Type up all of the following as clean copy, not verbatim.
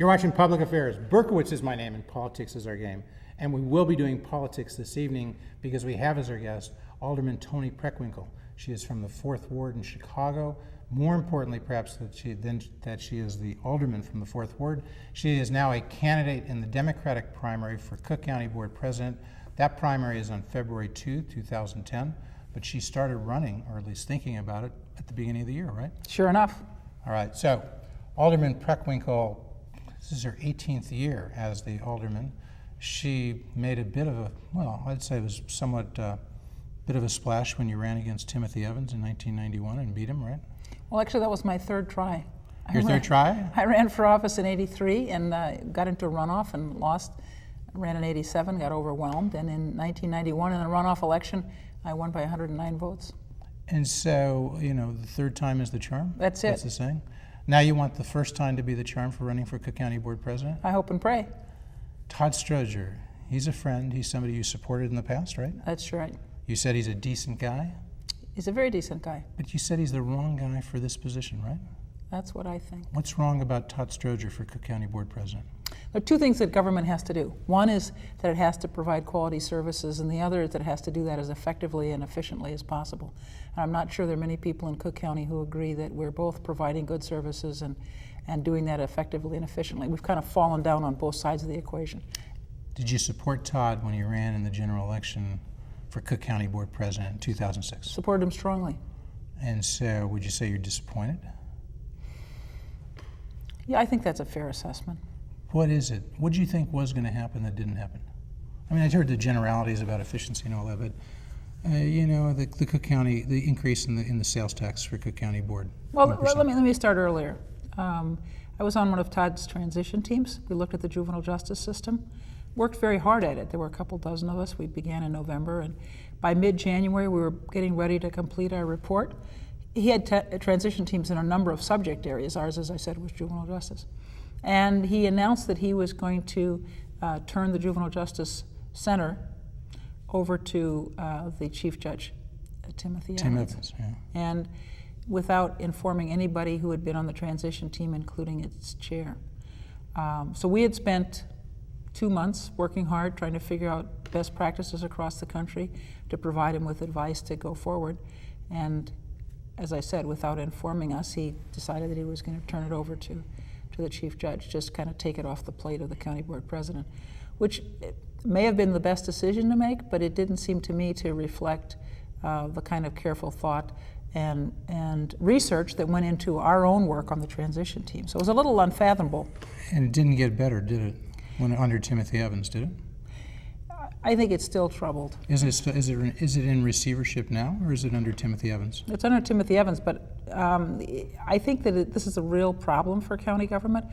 You're watching Public Affairs. Berkowitz is my name and politics is our game. And we will be doing politics this evening because we have as our guest Alderman Toni Preckwinkle. She is from the 4th Ward in Chicago. More importantly, perhaps, that she is the alderman from the 4th Ward. She is now a candidate in the Democratic primary for Cook County Board President. That primary is on February 2, 2010, but she started running, or at least thinking about it, at the beginning of the year, right? Sure enough. All right, so Alderman Preckwinkle, this is her 18th year as the alderman. She made a bit of a, well, I'd say it was somewhat bit of a splash when you ran against Timothy Evans in 1991 and beat him, right? Well, actually, that was my third try. Your third try? I ran for office in '83 and got into a runoff and lost. I ran in '87, got overwhelmed, and in 1991 in a runoff election, I won by 109 votes. And so, you know, the third time is the charm? That's it. That's the saying? Now you want the first time to be the charm for running for Cook County Board President? I hope and pray. Todd Strozier, he's a friend. He's somebody you supported in the past, right? That's right. You said he's a decent guy? He's a very decent guy. But you said he's the wrong guy for this position, right? That's what I think. What's wrong about Todd Strozier for Cook County Board President? There are two things that government has to do. One is that it has to provide quality services, and the other is that it has to do that as effectively and efficiently as possible. And I'm not sure there are many people in Cook County who agree that we're both providing good services and doing that effectively and efficiently. We've kind of fallen down on both sides of the equation. Did you support Todd when he ran in the general election for Cook County Board President in 2006? Supported him strongly. And so would you say you're disappointed? Yeah, I think that's a fair assessment. What is it? What do you think was going to happen that didn't happen? I mean, I heard the generalities about efficiency and all that, but you know, the Cook County, the increase in the sales tax for Cook County Board. Well, let me start earlier. I was on one of Todd's transition teams. We looked at the juvenile justice system, worked very hard at it. There were a couple dozen of us. We began in November, and by mid-January, we were getting ready to complete our report. He had transition teams in a number of subject areas. Ours, as I said, was juvenile justice. And he announced that he was going to turn the Juvenile Justice Center over to the Chief Judge, Timothy Evans. Tim Evans, yeah. And without informing anybody who had been on the transition team, including its chair. So we had spent 2 months working hard, trying to figure out best practices across the country to provide him with advice to go forward. And as I said, without informing us, he decided that he was going to turn it over to the chief judge, just kind of take it off the plate of the county board president, which may have been the best decision to make, but it didn't seem to me to reflect the kind of careful thought and research that went into our own work on the transition team. So it was a little unfathomable. And it didn't get better, did it, when under Timothy Evans, did it? I think it's still troubled. Is it in receivership now, or is it under Timothy Evans? It's under Timothy Evans, but I think that this is a real problem for county government.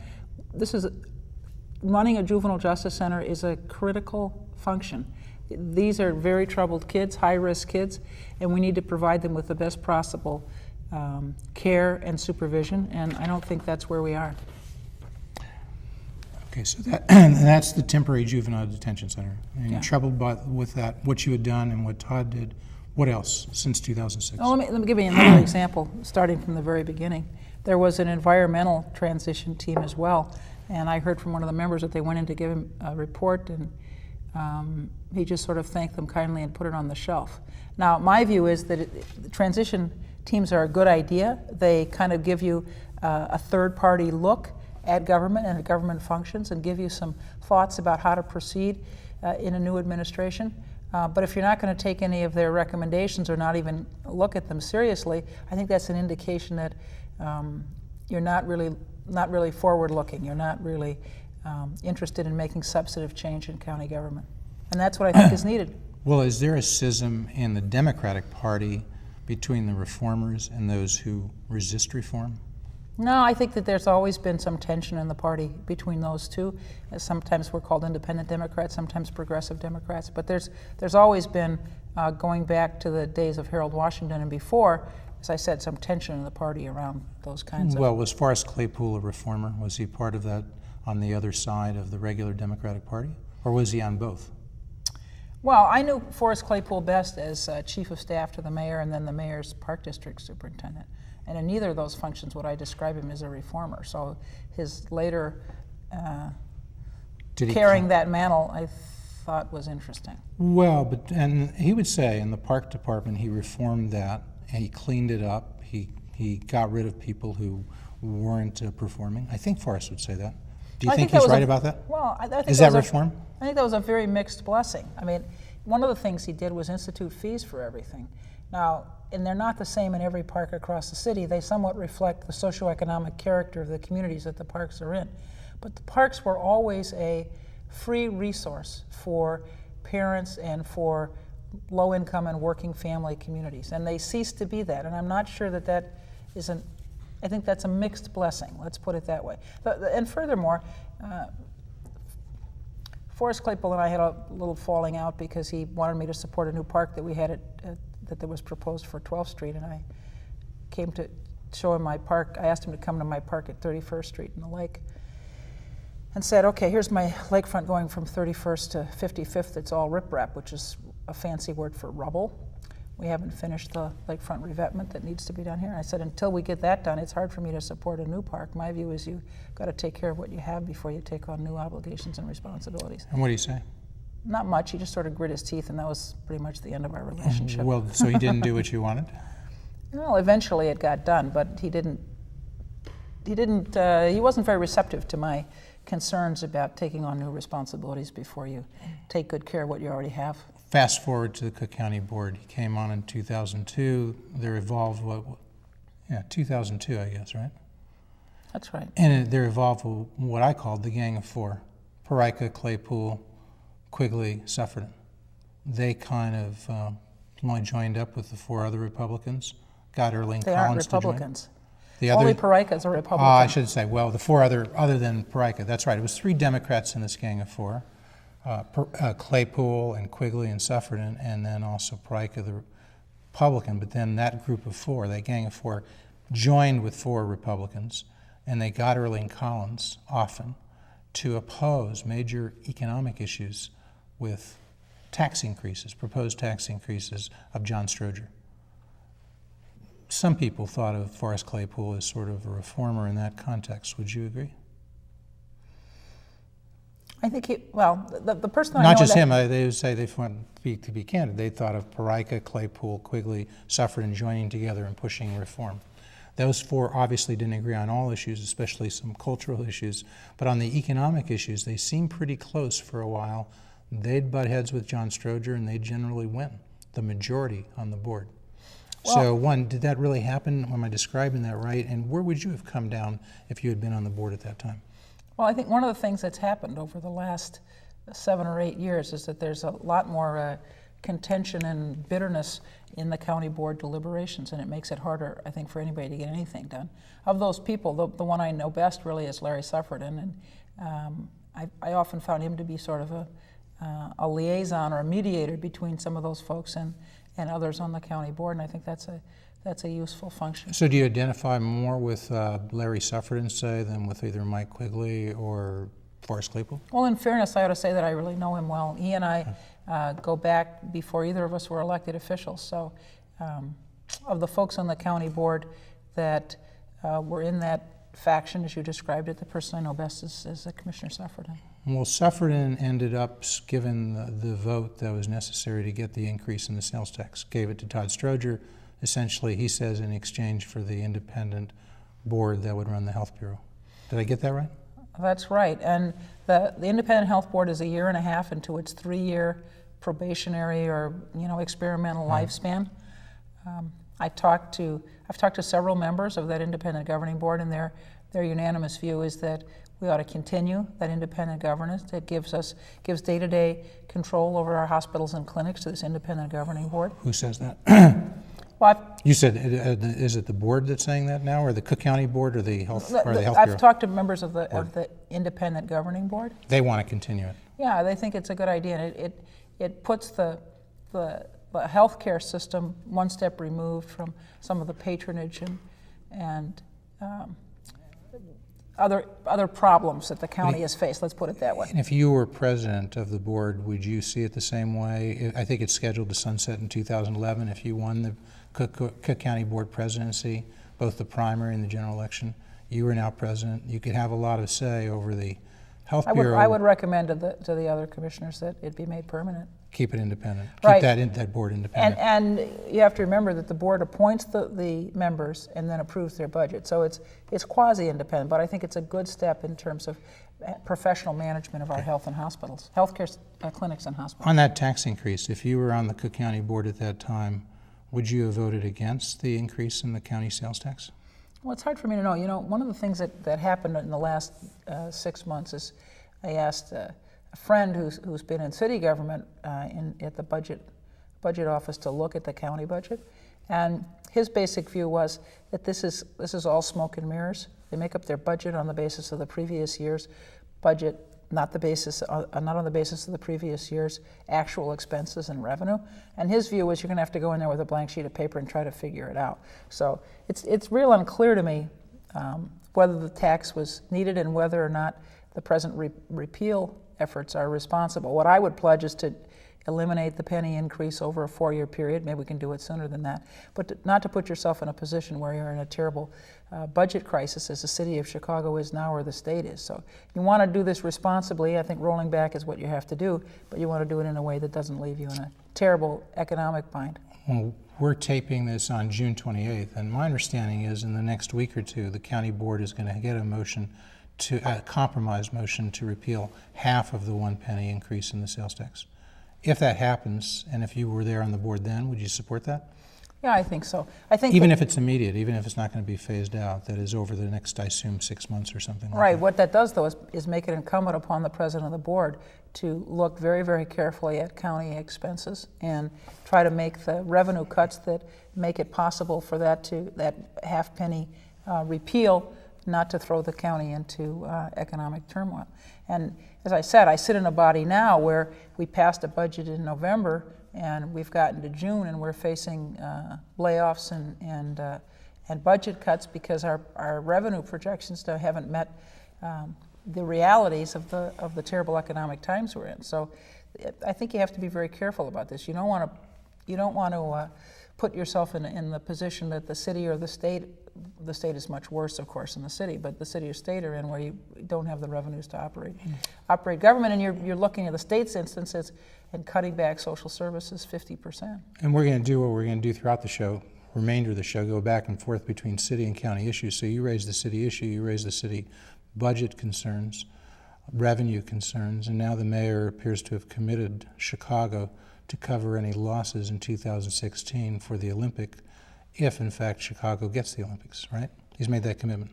Running a juvenile justice center is a critical function. These are very troubled kids, high-risk kids, and we need to provide them with the best possible care and supervision, and I don't think that's where we are. Okay, so that's the temporary juvenile detention center. And Yeah. you're troubled with that, what you had done and what Todd did. What else since 2006? Well, let me give you another example, starting from the very beginning. There was an environmental transition team as well, and I heard from one of the members that they went in to give him a report, and he just sort of thanked them kindly and put it on the shelf. Now, my view is that transition teams are a good idea. They kind of give you a third-party look at government and at government functions and give you some thoughts about how to proceed in a new administration. But if you're not going to take any of their recommendations or not even look at them seriously, I think that's an indication that you're not really forward-looking. You're not really interested in making substantive change in county government. And that's what I think is needed. Well, is there a schism in the Democratic Party between the reformers and those who resist reform? No, I think that there's always been some tension in the party between those two. Sometimes we're called independent Democrats, sometimes progressive Democrats, but there's always been, going back to the days of Harold Washington and before, as I said, some tension in the party around those kinds of... Well, was Forrest Claypool a reformer? Was he part of that on the other side of the regular Democratic Party? Or was he on both? Well, I knew Forrest Claypool best as chief of staff to the mayor and then the mayor's park district superintendent. And in neither of those functions would I describe him as a reformer. So his later Did he carrying that mantle, I thought was interesting. Well, and he would say in the park department he reformed that and he cleaned it up. He got rid of people who weren't performing. I think Forrest would say that. Do you think he's right about that? Well, I think is that reform? I think that was a very mixed blessing. I mean, one of the things he did was institute fees for everything. Now, and they're not the same in every park across the city. They somewhat reflect the socioeconomic character of the communities that the parks are in. But the parks were always a free resource for parents and for low-income and working family communities. And they ceased to be that. And I'm not sure that that isn't, I think that's a mixed blessing, let's put it that way. And furthermore, Forrest Claypool and I had a little falling out because he wanted me to support a new park that we had that was proposed for 12th Street, and I came to show him my park. I asked him to come to my park at 31st Street in the lake and said, okay, here's my lakefront going from 31st to 55th. It's all riprap, which is a fancy word for rubble. We haven't finished the lakefront revetment that needs to be done here. And I said, until we get that done, it's hard for me to support a new park. My view is you've got to take care of what you have before you take on new obligations and responsibilities. And what do you say? Not much. He just sort of grit his teeth, and that was pretty much the end of our relationship. Well, so he didn't do what you wanted? Well, eventually it got done, but he wasn't very receptive to my concerns about taking on new responsibilities before you take good care of what you already have. Fast forward to the Cook County Board. He came on in 2002. There evolved 2002, I guess, right? That's right. And there evolved what I called the Gang of Four: Parika, Claypool, Quigley, Suffredin. They kind of joined up with the four other Republicans, got Erling They Collins aren't Republicans. to join. Only Parika's a Republican. I should say, well, the four other than Parika, that's right. It was three Democrats in this Gang of Four. Claypool and Quigley and Suffredin, and then also Parika, the Republican. But then that group of four, that Gang of Four, joined with four Republicans, and they got Erling Collins often to oppose major economic issues with tax increases, proposed tax increases of John Stroger. Some people thought of Forrest Claypool as sort of a reformer in that context. Would you agree? I think the person I Not know just that, him. They would say, to be candid, they thought of Parika, Claypool, Quigley, Suffredin joining together and pushing reform. Those four obviously didn't agree on all issues, especially some cultural issues, but on the economic issues, they seemed pretty close for a while. They'd butt heads with John Stroger, and they'd generally win, the majority on the board. Well, So, did that really happen? Am I describing that right? And where would you have come down if you had been on the board at that time? Well, I think one of the things that's happened over the last 7 or 8 years is that there's a lot more contention and bitterness in the county board deliberations, and it makes it harder, I think, for anybody to get anything done. Of those people, the one I know best really is Larry Suffredin, and I often found him to be sort of a liaison or a mediator between some of those folks and others on the county board, and I think that's a useful function. So do you identify more with Larry Suffredin, say, than with either Mike Quigley or Forrest Claypool? Well, in fairness, I ought to say that I really know him well. He and I go back before either of us were elected officials. So of the folks on the county board that were in that faction, as you described it, the person I know best is Commissioner Suffredin. Well, Suffredin ended up given the vote that was necessary to get the increase in the sales tax. Gave it to Todd Stroger. Essentially, he says, in exchange for the independent board that would run the health bureau. Did I get that right? That's right. And the independent health board is 1.5 years into its 3-year probationary or experimental lifespan. I've talked to several members of that independent governing board, and their unanimous view is that we ought to continue that independent governance that gives day-to-day control over our hospitals and clinics to this independent governing board. Who says that? Well, You said, is it the board that's saying that now, or the Cook County Board, or the health bureau? I've talked to members of the independent governing board. They want to continue it. Yeah, they think it's a good idea, and it puts the healthcare system one step removed from some of the patronage and other problems that the county has faced. Let's put it that way. And if you were president of the board, would you see it the same way? I think it's scheduled to sunset in 2011. If you won the Cook County Board presidency, both the primary and the general election, you are now president. You could have a lot of say over the Health I Bureau. would recommend to the other commissioners that it be made permanent. Keep it independent. Right. Keep that board independent. And you have to remember that the board appoints the members and then approves their budget. So it's quasi-independent, but I think it's a good step in terms of professional management of our health and hospitals, healthcare clinics and hospitals. On that tax increase, if you were on the Cook County board at that time, would you have voted against the increase in the county sales tax? Well, it's hard for me to know. You know, one of the things that happened in the last 6 months is I asked a friend who's been in city government at the budget office to look at the county budget, and his basic view was that this is all smoke and mirrors. They make up their budget on the basis of the previous year's budget, not on the basis of the previous year's actual expenses and revenue. And his view was you're going to have to go in there with a blank sheet of paper and try to figure it out. So it's real unclear to me whether the tax was needed and whether or not the present repeal efforts are responsible. What I would pledge is to eliminate the penny increase over a 4-year period. Maybe we can do it sooner than that. But not to put yourself in a position where you're in a terrible budget crisis as the city of Chicago is now or the state is. So you want to do this responsibly. I think rolling back is what you have to do, but you want to do it in a way that doesn't leave you in a terrible economic bind. Well, we're taping this on June 28th, and my understanding is in the next week or two, the county board is going to get a compromise motion to repeal half of the 1 penny increase in the sales tax. If that happens, and if you were there on the board then, would you support that? Yeah, I think so. I think even if it's immediate, even if it's not going to be phased out, that is over the next, I assume, 6 months or something like that. Right. What that does, though, is make it incumbent upon the president of the board to look very, very carefully at county expenses and try to make the revenue cuts that make it possible for that half penny repeal not to throw the county into economic turmoil. And as I said, I sit in a body now where we passed a budget in November and we've gotten to June and we're facing layoffs and budget cuts because our revenue projections haven't met the realities of the terrible economic times we're in. So I think you have to be very careful about this. You don't want to put yourself in the position that the city or the state is much worse, of course, than the city, but the city or state are in where you don't have the revenues to operate government, and you're looking at the state's instances and cutting back social services 50%. And we're going to do what we're going to do throughout the show, remainder of the show, go back and forth between city and county issues. So you raise the city issue, you raise the city budget concerns, revenue concerns, and now the mayor appears to have committed Chicago to cover any losses in 2016 for the Olympic, if in fact Chicago gets the Olympics, right? He's made that commitment.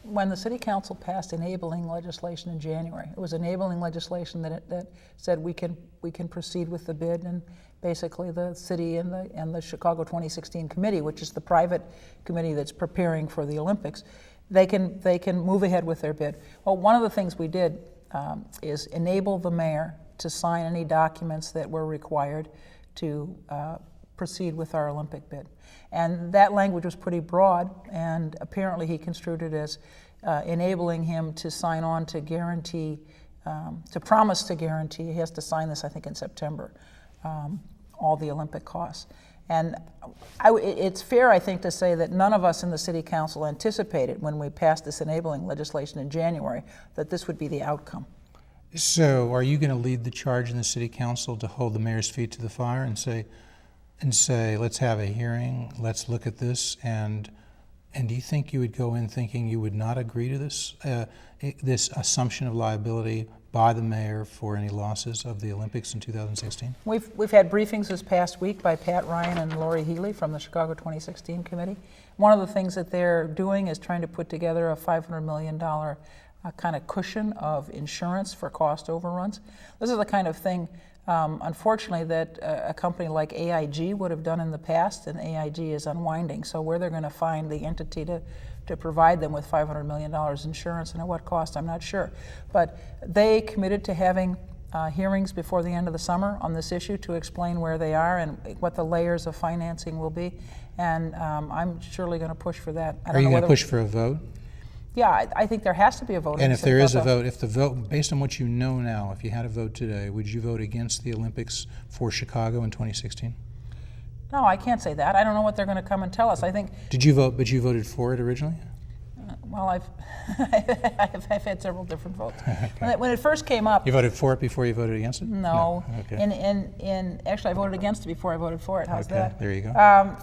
When the city council passed enabling legislation in January, it was enabling legislation that said we can proceed with the bid, and basically the city and the Chicago 2016 committee, which is the private committee that's preparing for the Olympics, they can move ahead with their bid. Well, one of the things we did is enable the mayor to sign any documents that were required to proceed with our Olympic bid. And that language was pretty broad, and apparently he construed it as enabling him to sign on to guarantee, to promise to guarantee, he has to sign this I think in September, all the Olympic costs. And it's fair, I think, to say that none of us in the city council anticipated when we passed this enabling legislation in January that this would be the outcome. So are you going to lead the charge in the city council to hold the mayor's feet to the fire and say, let's have a hearing, let's look at this, and do you think you would go in thinking you would not agree to this this assumption of liability by the mayor for any losses of the Olympics in 2016? We've had briefings this past week by Pat Ryan and Lori Healy from the Chicago 2016 committee. One of the things that they're doing is trying to put together a $500 million kind of cushion of insurance for cost overruns. This is the kind of thing, unfortunately, that a company like AIG would have done in the past, and AIG is unwinding. So where they're going to find the entity to provide them with $500 million insurance and at what cost, I'm not sure. But they committed to having hearings before the end of the summer on this issue to explain where they are and what the layers of financing will be. And I'm surely going to push for that. Are you going to push for a vote? Yeah, I think there has to be a vote. And if there is a vote, if the vote, based on what you know now, if you had a vote today, would you vote against the Olympics for Chicago in 2016? No, I can't say that. I don't know what they're going to come and tell us. I think. Did you vote, but you voted for it originally? Well, I've had several different votes. When it first came up, You voted for it before you voted against it? no. Okay. Actually, I voted against it before I voted for it. How's Okay, that? there you go.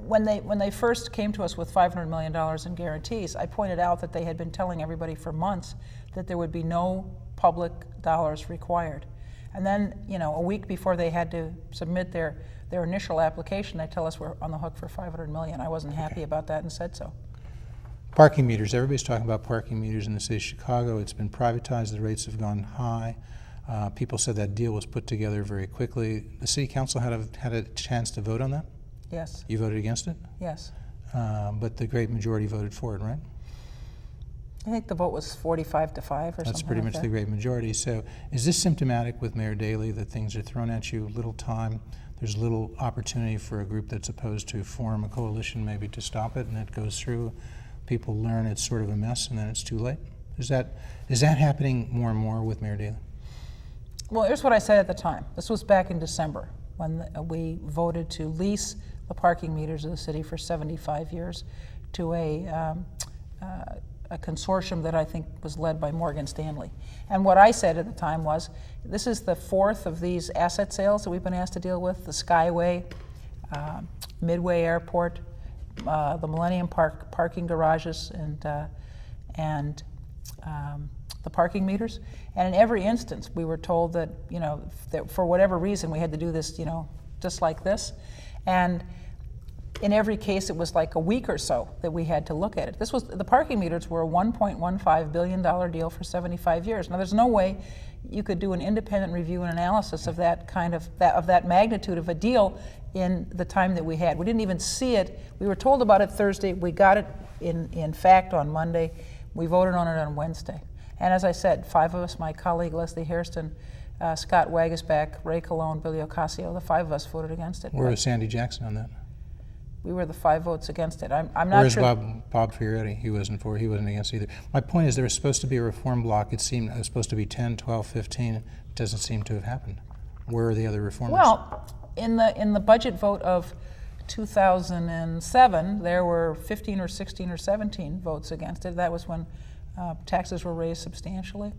When they first came to us with $500 million in guarantees, I pointed out that they had been telling everybody for months that there would be no public dollars required. And then, a week before they had to submit their initial application, they tell us we're on the hook for $500 million. I wasn't happy about that and said so. Parking meters. Everybody's talking about parking meters in the city of Chicago. It's been privatized. The rates have gone high. People said that deal was put together very quickly. The city council had a chance to vote on that? Yes. You voted against it? Yes. But the great majority voted for it, right? I think the vote was 45 to 5 or something. That's pretty much the great majority. So is this symptomatic with Mayor Daley that things are thrown at you, little time, there's little opportunity for a group that's opposed to form a coalition maybe to stop it, and it goes through, people learn it's sort of a mess, and then it's too late? Is that happening more and more with Mayor Daley? Well, here's what I said at the time. This was back in December when we voted to lease the parking meters of the city for 75 years to a consortium that I think was led by Morgan Stanley. And what I said at the time was, this is the fourth of these asset sales that we've been asked to deal with: the Skyway, Midway Airport, the Millennium Park parking garages, and the parking meters. And in every instance, we were told that, that for whatever reason, we had to do this, just like this. And in every case, it was like a week or so that we had to look at it. The parking meters were a $1.15 billion deal for 75 years. Now, there's no way you could do an independent review and analysis of that magnitude of a deal in the time that we had. We didn't even see it. We were told about it Thursday. We got it in fact on Monday. We voted on it on Wednesday. And as I said, 5 of us, my colleague Leslie Hairston, Scott Wagisback, Ray Colon, Billy Ocasio, the 5 of us voted against it. Where was Sandy Jackson on that? We were the 5 votes against it. I'm not Where's sure. Bob Fioretti? He wasn't for. He wasn't against either. My point is, there was supposed to be a reform block. It seemed it was supposed to be 10, 12, 15. It doesn't seem to have happened. Where are the other reformers? Well, in the budget vote of 2007, there were 15 or 16 or 17 votes against it. That was when taxes were raised substantially.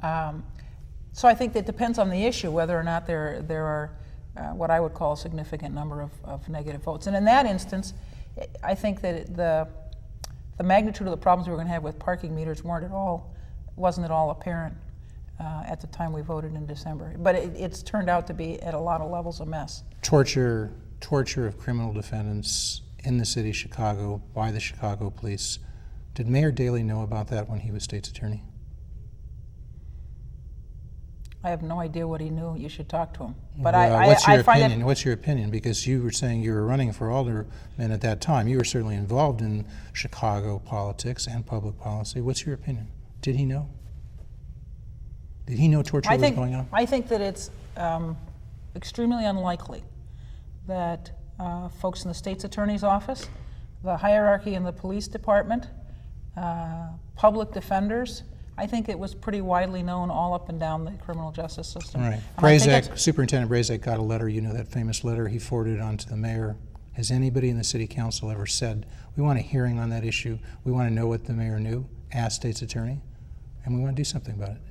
So I think that depends on the issue whether or not there are what I would call a significant number of negative votes. And in that instance, I think that the magnitude of the problems we were going to have with parking meters wasn't at all apparent at the time we voted in December. But it's turned out to be, at a lot of levels, a mess. Torture of criminal defendants in the city of Chicago by the Chicago police. Did Mayor Daley know about that when he was state's attorney? I have no idea what he knew. You should talk to him. But What's your opinion? Because you were saying you were running for alderman at that time. You were certainly involved in Chicago politics and public policy. What's your opinion? Did he know? Did he know torture was going on? I think that it's extremely unlikely that folks in the state's attorney's office, the hierarchy in the police department, public defenders, I think it was pretty widely known all up and down the criminal justice system. Right. Superintendent Brazek got a letter, that famous letter, he forwarded it on to the mayor. Has anybody in the city council ever said, we want a hearing on that issue, we want to know what the mayor knew, ask state's attorney, and we want to do something about it?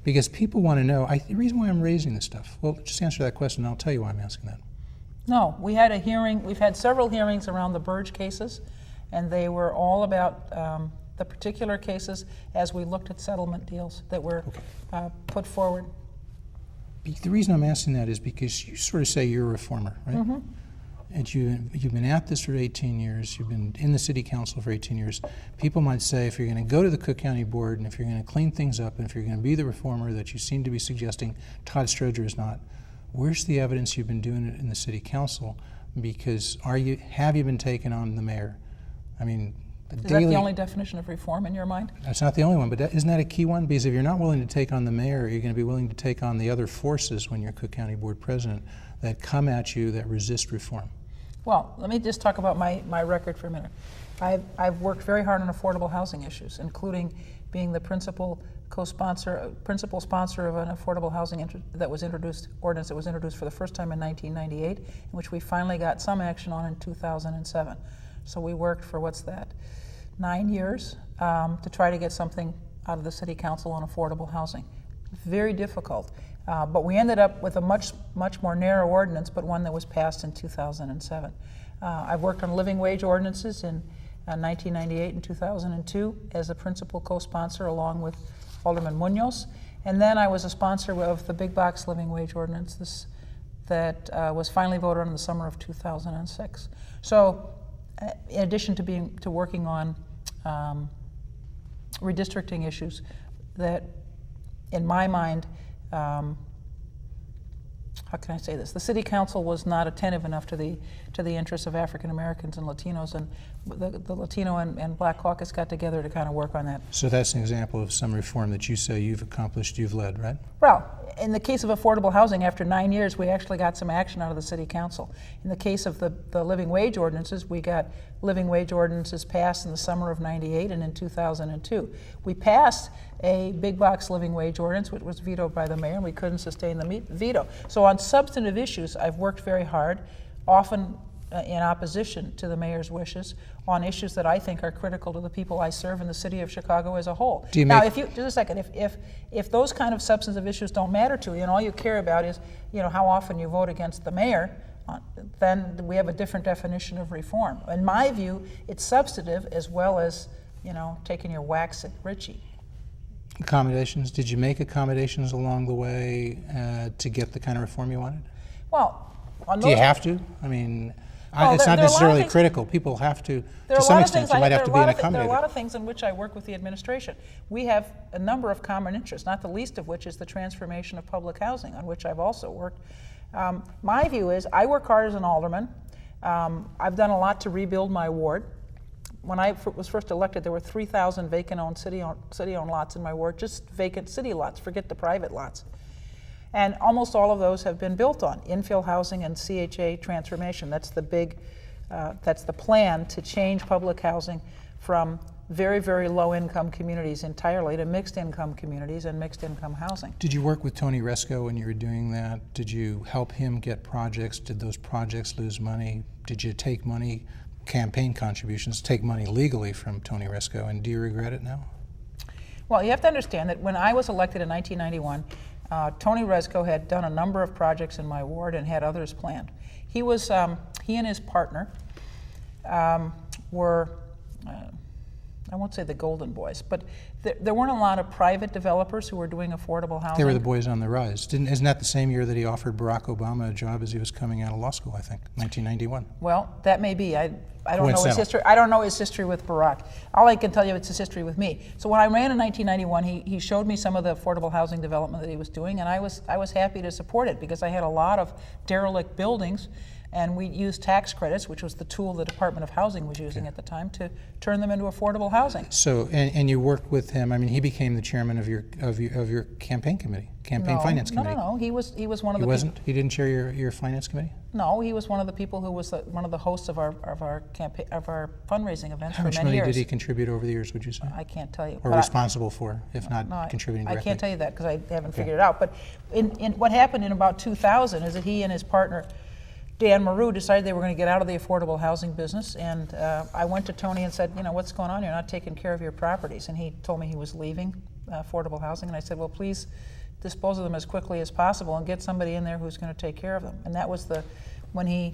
Because people want to know, the reason why I'm raising this stuff, well, just answer that question and I'll tell you why I'm asking that. No, we had a hearing, we've had several hearings around the Burge cases, and they were all about the particular cases as we looked at settlement deals that were put forward. The reason I'm asking that is because you sort of say you're a reformer, right? Mm-hmm. And you've been at this for 18 years, you've been in the city council for 18 years. People might say, if you're going to go to the Cook County Board and if you're going to clean things up and if you're going to be the reformer that you seem to be suggesting Todd Stroger is not, where's the evidence you've been doing it in the city council? Because have you been taking on the mayor? I mean, is that the only definition of reform in your mind? That's not the only one, but isn't that a key one? Because if you're not willing to take on the mayor, you're going to be willing to take on the other forces when you're Cook County Board President that come at you that resist reform. Well, let me just talk about my record for a minute. I've worked very hard on affordable housing issues, including being the principal sponsor of an affordable housing ordinance that was introduced for the first time in 1998, in which we finally got some action on in 2007. So we worked for, 9 years to try to get something out of the city council on affordable housing. Very difficult. But we ended up with a much more narrow ordinance, but one that was passed in 2007. I've worked on living wage ordinances in 1998 and 2002 as a principal co-sponsor along with Alderman Munoz. And then I was a sponsor of the big box living wage ordinance that was finally voted on in the summer of 2006. So in addition to working on redistricting issues that, in my mind, how can I say this? The city council was not attentive enough to the interests of African Americans and Latinos, and the Latino and Black Caucus got together to kind of work on that. So that's an example of some reform that you say you've accomplished, you've led, right? Well, in the case of affordable housing, after 9 years, we actually got some action out of the city council. In the case of the living wage ordinances, we got living wage ordinances passed in the summer of '98 and in 2002. We passed a big box living wage ordinance, which was vetoed by the mayor, and we couldn't sustain the veto. So on substantive issues, I've worked very hard, often in opposition to the mayor's wishes, on issues that I think are critical to the people I serve in the city of Chicago as a whole. Now, just a second, if those kind of substantive issues don't matter to you, and all you care about is, how often you vote against the mayor, then we have a different definition of reform. In my view, it's substantive as well as, taking your whacks at Richie. Accommodations? Did you make accommodations along the way to get the kind of reform you wanted? Well, do you have to? I mean, it's not necessarily critical. People have to some extent. You might have to be an accommodator. There are a lot of things in which I work with the administration. We have a number of common interests, not the least of which is the transformation of public housing, on which I've also worked. My view is I work hard as an alderman. I've done a lot to rebuild my ward. When I was first elected, there were 3,000 vacant-owned city-owned lots in my ward, just vacant city lots, forget the private lots. And almost all of those have been built on infill housing and CHA transformation. That's the plan to change public housing from very, very low-income communities entirely to mixed-income communities and mixed-income housing. Did you work with Toni Preckwinkle when you were doing that? Did you help him get projects? Did those projects lose money? Did you take money, campaign contributions, take money legally from Toni Preckwinkle, and do you regret it now? Well, you have to understand that when I was elected in 1991, Toni Preckwinkle had done a number of projects in my ward and had others planned. He and his partner were, I won't say the golden boys, but there weren't a lot of private developers who were doing affordable housing. They were the boys on the rise. Isn't that the same year that he offered Barack Obama a job as he was coming out of law school, I think, 1991? Well, that may be. I don't know his history. I don't know his history with Barack. All I can tell you is his history with me. So when I ran in 1991, he showed me some of the affordable housing development that he was doing, and I was happy to support it because I had a lot of derelict buildings, and we used tax credits, which was the tool the Department of Housing was using at the time, to turn them into affordable housing. So, and you worked with him. I mean, he became the chairman of your campaigin committee, finance committee. No. He was one of the. He wasn't. He didn't chair your finance committee. No, he was one of the people who was one of the hosts of our campaign of our fundraising events for many years. How much money did he contribute over the years, would you say? I can't tell you. Or responsible for, if not contributing directly? I can't tell you that because I haven't figured it out. But in what happened in about 2000 is that he and his partner, Dan Maru, decided they were going to get out of the affordable housing business. And I went to Toni and said, what's going on? You're not taking care of your properties. And he told me he was leaving affordable housing. And I said, well, please dispose of them as quickly as possible and get somebody in there who's going to take care of them. And that was when he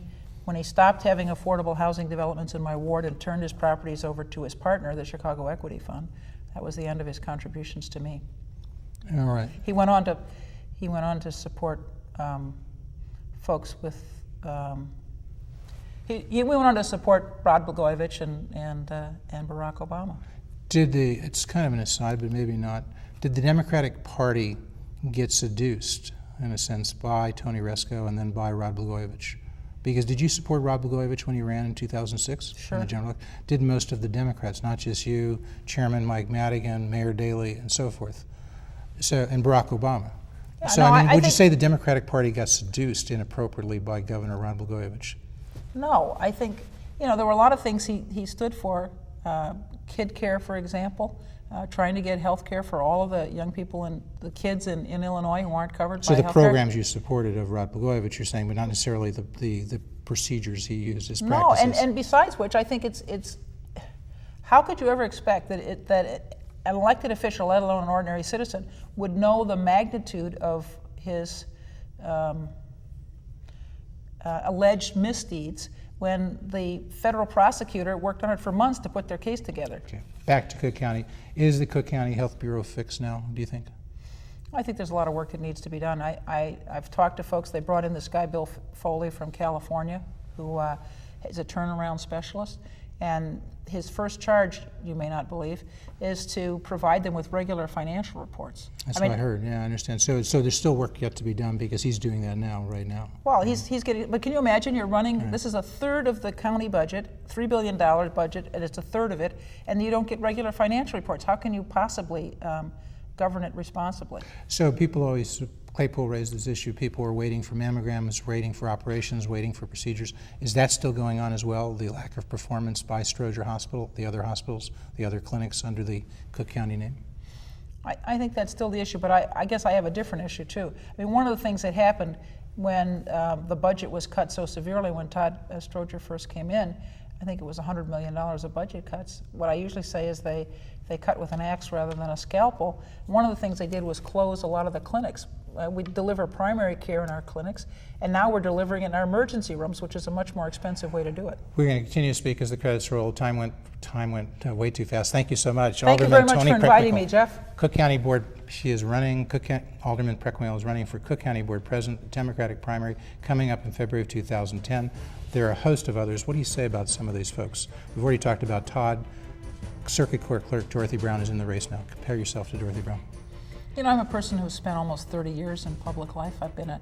stopped having affordable housing developments in my ward and turned his properties over to his partner, the Chicago Equity Fund. That was the end of his contributions to me. All right. He went on to support folks with. He went on to support Rod Blagojevich and Barack Obama. It's kind of an aside, but maybe not. Did the Democratic Party get seduced, in a sense, by Toni Preckwinkle and then by Rod Blagojevich? Because did you support Rod Blagojevich when he ran in 2006? Sure. In the general? Did most of the Democrats, not just you, Chairman Mike Madigan, Mayor Daley, and so forth, and Barack Obama? Yeah, so, no, I mean, would you say the Democratic Party got seduced inappropriately by Governor Rod Blagojevich? No, I think, there were a lot of things he stood for. Kid care, for example, trying to get health care for all of the young people and the kids in Illinois who aren't covered by health care. So the programs you supported of Rod Blagojevich, you're saying, but not necessarily the procedures he used as practices. No, and besides which, I think it's How could you ever expect that an elected official, let alone an ordinary citizen, would know the magnitude of his alleged misdeeds when the federal prosecutor worked on it for months to put their case together? Okay. Back to Cook County. Is the Cook County Health Bureau fixed now, do you think? I think there's a lot of work that needs to be done. I've talked to folks. They brought in this guy, Bill Foley from California, who is a turnaround specialist. And his first charge, you may not believe, is to provide them with regular financial reports. That's what I heard. Yeah, I understand. So there's still work yet to be done because he's doing that now, right now. Well, he's getting. But can you imagine? You're running. Right. This is a third of the county budget, $3 billion budget, and it's a third of it, and you don't get regular financial reports. How can you possibly govern it responsibly? So people always. Claypool raised this issue. People were waiting for mammograms, waiting for operations, waiting for procedures. Is that still going on as well, the lack of performance by Stroger Hospital, the other hospitals, the other clinics under the Cook County name? I think that's still the issue, but I guess I have a different issue too. I mean, one of the things that happened when the budget was cut so severely when Todd Stroger first came in, I think it was $100 million of budget cuts. What I usually say is they cut with an axe rather than a scalpel. One of the things they did was close a lot of the clinics. We deliver primary care in our clinics, and now we're delivering it in our emergency rooms, which is a much more expensive way to do it. We're going to continue to speak as the credits roll. Time went way too fast. Thank you so much. Thank you very much for inviting me, Jeff. Cook County Board, she is running, Alderman Preckwinkle is running for Cook County Board President, Democratic primary, coming up in February of 2010. There are a host of others. What do you say about some of these folks? We've already talked about Todd. Circuit Court Clerk Dorothy Brown is in the race now. Compare yourself to Dorothy Brown. You know, I'm a person who's spent almost 30 years in public life. I've been an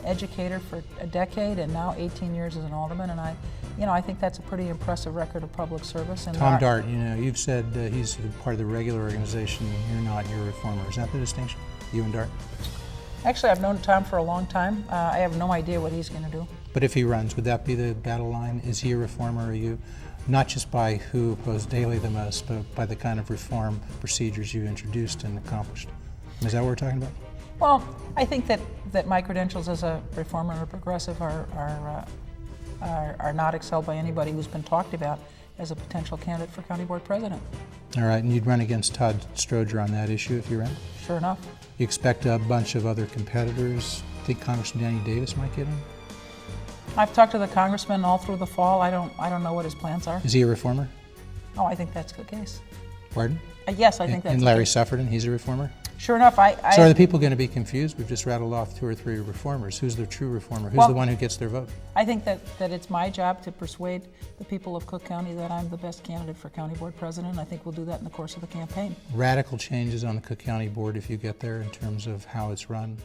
educator for a decade and now 18 years as an alderman, and I think that's a pretty impressive record of public service. And Tom Dart, you've said he's part of the regular organization. You're not. You're a reformer. Is that the distinction? You and Dart? Actually, I've known Tom for a long time. I have no idea what he's going to do. But if he runs, would that be the battle line? Is he a reformer or are you? Not just by who opposed daily the most, but by the kind of reform procedures you introduced and accomplished. Is that what we're talking about? Well, I think that my credentials as a reformer or progressive are not excelled by anybody who's been talked about as a potential candidate for county board president. All right, and you'd run against Todd Stroger on that issue if you ran? Sure enough. You expect a bunch of other competitors? Think Congressman Danny Davis might get in? I've talked to the congressman all through the fall. I don't know what his plans are. Is he a reformer? Oh, I think that's the case. Pardon? Yes, I think that's and Larry Sufferton, he's a reformer? Sure enough, So are the people going to be confused? We've just rattled off 2 or 3 reformers. Who's the true reformer? Who's the one who gets their vote? I think that it's my job to persuade the people of Cook County that I'm the best candidate for county board president. I think we'll do that in the course of the campaign. Radical changes on the Cook County board if you get there in terms of how it's run?